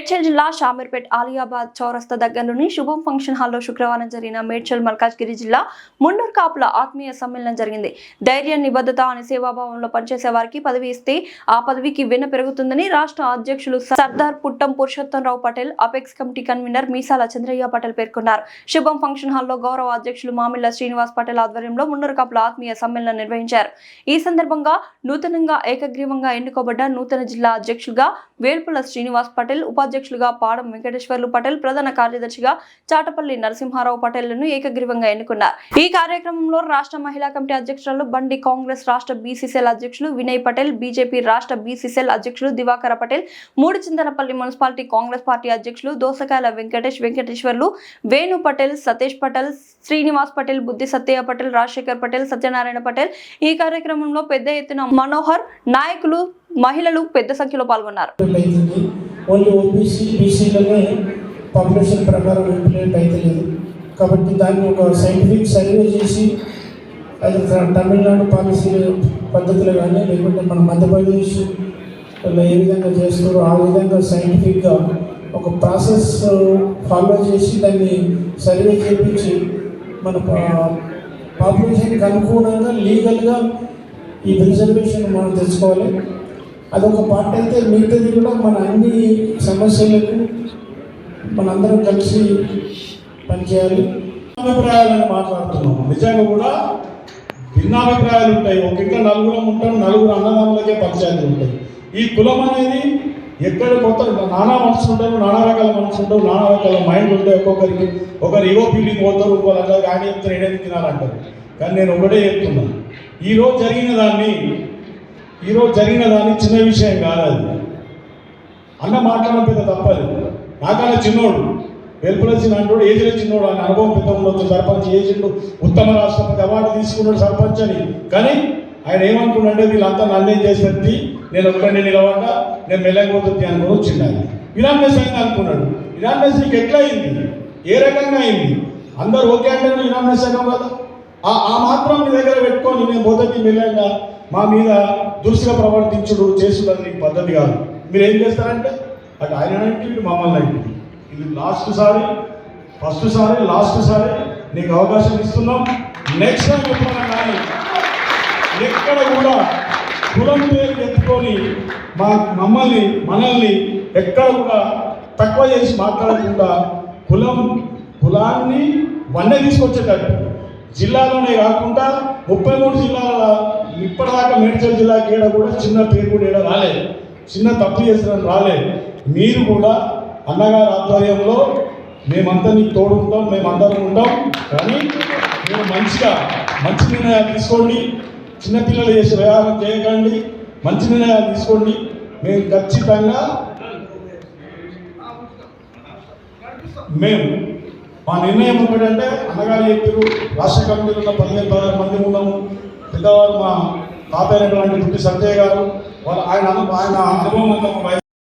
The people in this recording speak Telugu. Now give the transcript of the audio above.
మేడ్చల్ జిల్లా షామీర్పేట్ ఆలియాబాద్ చౌరస్తా దగ్గరలోని శుభం ఫంక్షన్ హాల్లో శుక్రవారం జరిగిన మేడ్చల్ మల్కాజ్గిరి జిల్లా మున్నూరు కాపుల ఆత్మీయ సమ్మేళనం జరిగింది. ధైర్యం, నిబద్ధత అనే సేవాభావంలో పనిచేసే వారికి పదవి ఇస్తే ఆ పదవికి వెన్న పెరుగుతుందని రాష్ట్ర అధ్యక్షులు Sardar Puttam Purushottamrao Patel, apex committee convener Meesala Chandraiah Patel పేర్కొన్నారు. శుభం ఫంక్షన్ హాల్లో గౌరవ అధ్యక్షులు మామిళ్ళ శ్రీనివాస్ పటేల్ ఆధ్వర్యంలో మున్నూరు కాపుల ఆత్మీయ సమ్మేళనం నిర్వహించారు. ఈ సందర్భంగా నూతనంగా ఏకగ్రీవంగా ఎన్నుకోబడ్డ నూతన జిల్లా అధ్యక్షులుగా వేల్పుల శ్రీనివాస్ పటేల్, ఉపాధ్యక్షులుగా పాడం వెంకటేశ్వర్లు పటేల్, ప్రధాన కార్యదర్శిగా చాటపల్లి నరసింహారావు పటేళ్లను ఏకగ్రీవంగా ఎన్నుకున్నారు. ఈ కార్యక్రమంలో రాష్ట్ర మహిళా కమిటీ అధ్యక్షురాలు బండి, కాంగ్రెస్ రాష్ట్ర బీసీసీఎల్ అధ్యక్షులు వినయ్ పటేల్, బీజేపీ రాష్ట్ర బీసీసీఎల్ అధ్యక్షులు దివాకర పటేల్, మూడుచింతనపల్లి మున్సిపాలిటీ కాంగ్రెస్ పార్టీ అధ్యక్షులు దోసకాయల వెంకటేశ్వర్లు, వేణు పటేల్, సతీష్ పటేల్, శ్రీనివాస్ పటేల్, బుద్ధి సత్యయ్య పటేల్, రాజశేఖర్ పటేల్, సత్యనారాయణ పటేల్. ఈ కార్యక్రమంలో పెద్ద ఎత్తున మనోహర్, నాయకులు, మహిళలు పెద్ద సంఖ్యలో పాల్గొన్నారు. ఓన్లీ ఓబీసీ బీసీలోనే పాపులేషన్ ప్రకారం ఇంప్లిమెంట్ అయితే లేదు కాబట్టి దాన్ని ఒక సైంటిఫిక్ సర్వే చేసి అది తమిళనాడు పాలసీ పద్ధతులు కానీ లేకుంటే మన మధ్యప్రదేశ్ ఏ విధంగా చేస్తారో ఆ విధంగా సైంటిఫిక్గా ఒక ప్రాసెస్ ఫాలో చేసి దాన్ని సర్వే చేయించి మన పాపులేషన్కి అనుగుణంగా లీగల్గా ఈ రిజర్వేషన్ మనం తెచ్చుకోవాలి. అదొక పార్ట్ అయితే మిగతాది కూడా మన అన్ని సమస్యలకు మనందరం కలిసి పనిచేయాలి. అభిప్రాయాలను మాట్లాడుతున్నాం. నిజంగా కూడా భిన్నాభిప్రాయాలు ఉంటాయి. ఒక ఇంకా నలుగురం ఉంటాం, నలుగురు అన్నదమ్ములకే పంచాయతీలు ఉంటాయి. ఈ కులం అనేది ఎక్కడ కొత్త నానా మనసులు ఉంటారు, నానా రకాల మనసులు ఉంటారు, నానా రకాల మైండ్ ఉంటాయి. ఒక్కొక్కరికి ఒకరు ఇగో ఫీలింగ్ పోతారు, ఇంకోళ్ళు అంటారు ఆయన చెప్తారు ఏడేది తినాలంటారు. కానీ నేను ఒకటే చెప్తున్నాను, ఈరోజు జరిగిన దాన్ని చిన్న విషయం కాదు. అది అన్న మాట్లాడడం పెద్ద తప్పదు. నాకన్నా చిన్నోడు వెలుపుల చిన్నోడు, ఏజ్లో చిన్నోడు, ఆయన అనుభవం పెద్ద ఉండొచ్చు. సర్పంచ్ చేసిండు, ఉత్తమ రాష్ట్రపతి అవార్డు తీసుకున్నాడు సర్పంచ్ అని. కానీ ఆయన ఏమనుకున్నాడే వీళ్ళంతా నన్నేం చేసేది, నేను ఒక్కడిని నిలబడ్డా, నేను మెల్లకపోతుంది అనుకుని వచ్చిండాలి. ఇరాన్మెస్ అయింది అనుకున్నాడు. ఇరాన్మెస్ నీకు ఎట్లా అయింది, ఏ రకంగా అయింది? అందరూ ఓకే అంటే ఇరాన్మెస్ అయ్యాం కదా. ఆ మాత్రం మీ దగ్గర పెట్టుకొని నేను మొదటి మెల్లగా మా మీద దురుసుగా ప్రవర్తించుడు చేసుడు అది నీకు పద్ధతి కాదు. మీరు ఏం చేస్తారంటే అటు ఆయన అంటే ఇటు మమ్మల్ని అంటే ఇది ఫస్ట్ సారి లాస్ట్ సారి నీకు అవకాశం ఇస్తున్నాం. నెక్స్ట్ టైం ఎప్పుడైనా కానీ ఎక్కడ కూడా కులం పేరు ఎత్తుకొని మనల్ని ఎక్కడ కూడా తక్కువ చేసి మాట్లాడకుండా కులాన్ని వన్నే తీసుకొచ్చేటట్టు జిల్లాలోనే కాకుండా 33 జిల్లాల ఇప్పటిదాకా మేడ్చల్ జిల్లాకి ఏడా కూడా చిన్న పేరు కూడా ఏడా రాలేదు, చిన్న తప్పు చేసిన రాలేదు. మీరు కూడా అన్నగారి ఆధ్వర్యంలో మేమంతా నీకు తోడు ఉంటాం, మేమందరం ఉంటాం. కానీ మీరు మంచి నిర్ణయాలు తీసుకోండి, చిన్నపిల్లలు చేసే వ్యవహారం చేయకండి, మంచి నిర్ణయాలు తీసుకోండి. మేము ఖచ్చితంగా మా నిర్ణయం ఒకటంటే అన్నగారు చెప్పారు, రాష్ట్ర కమిటీలో ఉన్న 15-16 మంది ఉన్నాము. పెద్దవారు మా తాతయ్య లాంటి బుద్ధి సత్యయ్య గారు, ఆయన అనుభవం అంతా